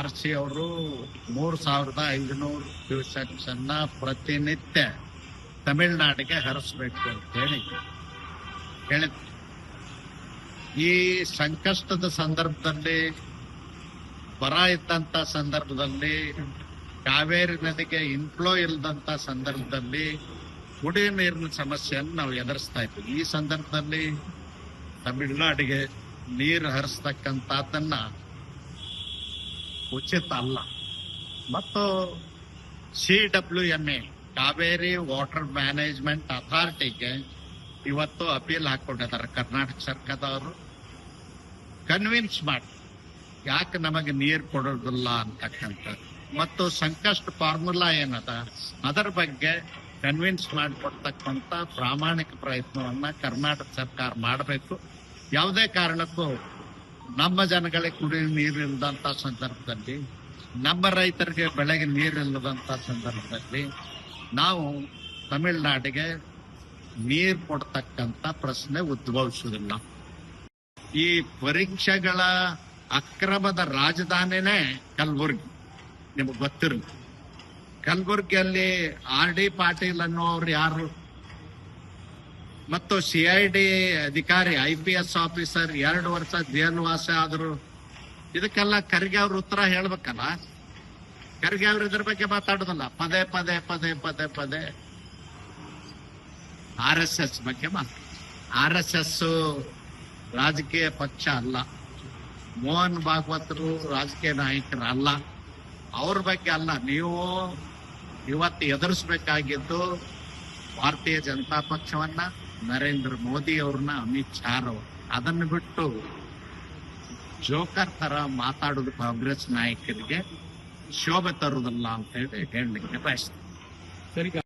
RC ಅವರು 3500 cusecs ಅನ್ನ ಪ್ರತಿನಿತ್ಯ ತಮಿಳುನಾಡಿಗೆ ಹರಿಸಬೇಕು ಅಂತ ಹೇಳಿದ್ರು. ಈ ಸಂಕಷ್ಟದ ಸಂದರ್ಭದಲ್ಲಿ, ಬರ ಇದ್ದಂತ ಸಂದರ್ಭದಲ್ಲಿ, ಕಾವೇರಿ ನದಿಗೆ ಇನ್ಫ್ಲೋ ಇಲ್ಲದಂತ ಸಂದರ್ಭದಲ್ಲಿ ಕುಡಿಯುವ ನೀರಿನ ಸಮಸ್ಯೆಯನ್ನು ನಾವು ಎದುರಿಸ್ತಾ ಇದ್ವಿ. ಈ ಸಂದರ್ಭದಲ್ಲಿ ತಮಿಳುನಾಡಿಗೆ ನೀರು ಹರಿಸ್ತಕ್ಕಂಥದ್ದನ್ನ ಉಚಿತ ಅಲ್ಲ. ಮತ್ತು CWMA ಕಾವೇರಿ ವಾಟರ್ ಮ್ಯಾನೇಜ್ಮೆಂಟ್ ಅಥಾರಿಟಿಗೆ ಇವತ್ತು ಅಪೀಲ್ ಹಾಕೊಂಡಿದ್ದಾರೆ ಕರ್ನಾಟಕ ಸರ್ಕಾರದವರು. ಕನ್ವಿನ್ಸ್ ಮಾಡಿ ಯಾಕೆ ನಮಗೆ ನೀರು ಕೊಡೋದಿಲ್ಲ ಅಂತಕ್ಕಂಥದ್ದು, ಮತ್ತು ಸಂಕಷ್ಟ ಫಾರ್ಮುಲಾ ಏನದ ಅದರ ಬಗ್ಗೆ ಕನ್ವಿನ್ಸ್ ಮಾಡಿಕೊಡ್ತಕ್ಕಂಥ ಪ್ರಾಮಾಣಿಕ ಪ್ರಯತ್ನವನ್ನ ಕರ್ನಾಟಕ ಸರ್ಕಾರ ಮಾಡಬೇಕು. ಯಾವುದೇ ಕಾರಣಕ್ಕೂ ನಮ್ಮ ಜನಗಳಿಗೆ ಕುಡಿಯುವ ನೀರು ಇಲ್ಲದಂತ ಸಂದರ್ಭದಲ್ಲಿ, ನಮ್ಮ ರೈತರಿಗೆ ಬೆಳೆಗೆ ನೀರು ಇಲ್ಲದಂತ ಸಂದರ್ಭದಲ್ಲಿ ನಾವು ತಮಿಳುನಾಡಿಗೆ ನೀರು ಕೊಡ್ತಕ್ಕಂಥ ಪ್ರಶ್ನೆ ಉದ್ಭವಿಸುವುದಿಲ್ಲ. ಈ ಪರೀಕ್ಷೆಗಳ ಅಕ್ರಮದ ರಾಜಧಾನಿನೇ ಕಲಬುರಗಿ, ನಿಮಗೆ ಗೊತ್ತಿರಲಿ. ಕಲಬುರಗಿಯಲ್ಲಿ RD ಪಾಟೀಲ್ ಅನ್ನೋರು ಯಾರು, ಮತ್ತು CID ಅಧಿಕಾರಿ IPS ಆಫೀಸರ್ 2 ವರ್ಷ ಜೈಲುವಾಸ ಆದ್ರು. ಇದಕ್ಕೆಲ್ಲ ಖರ್ಗೆ ಅವ್ರ ಉತ್ತರ ಹೇಳ್ಬೇಕಲ್ಲ. ಖರ್ಗೆ ಅವ್ರು ಇದ್ರ ಬಗ್ಗೆ ಮಾತಾಡೋದಲ್ಲ, ಪದೇ ಪದೇ ಪದೇ ಪದೇ ಪದೇ RSS ಬಗ್ಗೆ RSS ರಾಜಕೀಯ ಪಕ್ಷ ಅಲ್ಲ, ಮೋಹನ್ ಭಾಗವತರು ರಾಜಕೀಯ ನಾಯಕರಲ್ಲ, ಅವ್ರ ಬಗ್ಗೆ ಅಲ್ಲ. ನೀವು ಇವತ್ತು ಎದುರಿಸಬೇಕಾಗಿದ್ದು ಭಾರತೀಯ ಜನತಾ ಪಕ್ಷವನ್ನ, ನರೇಂದ್ರ ಮೋದಿ ಅವ್ರನ್ನ, ಅಮಿತ್ ಶಾ ಅವರು. ಅದನ್ನು ಬಿಟ್ಟು ಜೋಕರ್ ತರ ಮಾತಾಡೋದು ಕಾಂಗ್ರೆಸ್ ನಾಯಕರಿಗೆ ಶೋಭೆ ತರುವುದಿಲ್ಲ ಅಂತ ಹೇಳಲಿಕ್ಕೆ ಬಯಸ್ತೇನೆ.